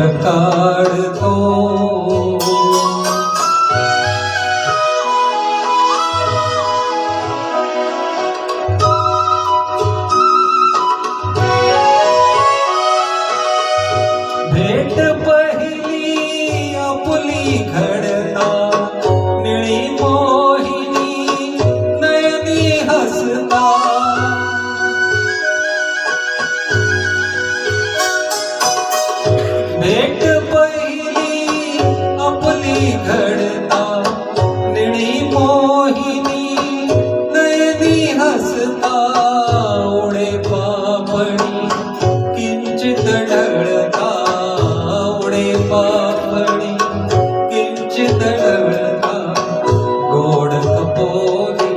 चित्र काढतो भेट पहिली आपली घडता निळी मोहिनी नयनी हसता भेट पहिली आपली घडता निळी मोहिनी नयनी हसता उडे पापणी किंचित ढळता उडे पापणी किंचित ढळता गोड कपोली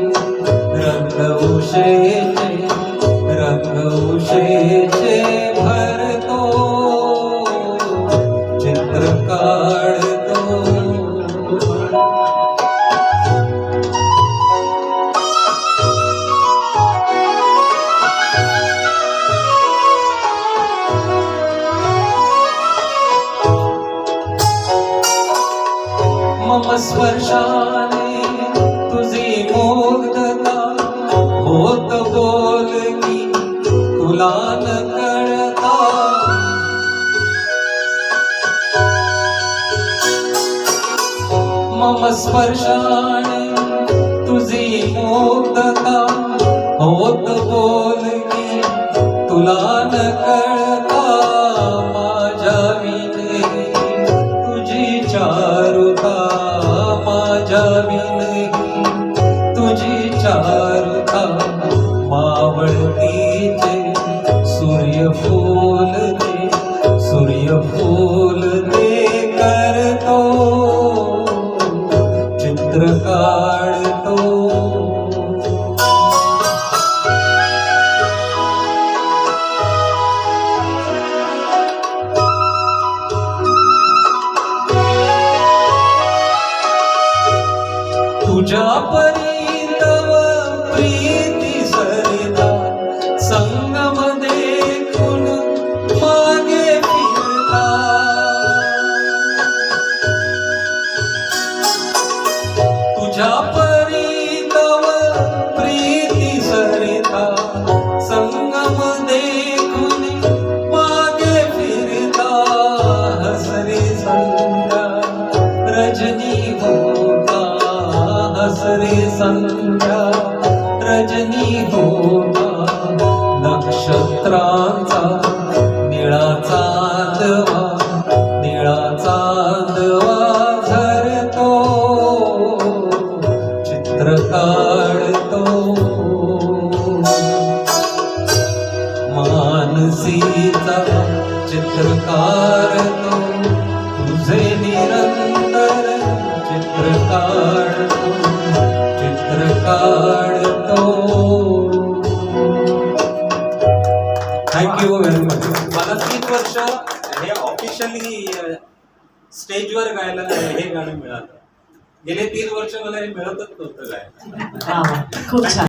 रंग उशेचे भरतो चित्र काढतो मम स्पर्शाने तुझी मुग्धता होत बोलकी तुला न कळता मम स्पर्शाने तुझी मुग्धता होत बोलकी तुला न कळता माझ्या विने तुझी चारुता माझ्या विने तुझी चारुता मावळतीचे सूर्यफूल दे करतो चित्र काढतो तुझ्या परी तव प्रीती सरिता संगम देखून मागे फिरता तुझ्या परी तव प्रीती सरिता संगम देखून मागे फिरता हसरे संध्या रजनी होता हसरे संध्या रजनी होता नक्षत्रांचा निळा चांदवा झरतो चित्र काढतो मानसीचा चित्र काढतो तुझे निरंतर चित्र काढतो थँक्यू व्हेरी मच. मला 3 वर्ष हे ऑफिशियली स्टेजवर गायला हे गाणं मिळालं. गेले 3 वर्ष मला हे मिळतच नव्हतं गायला. खूप छान.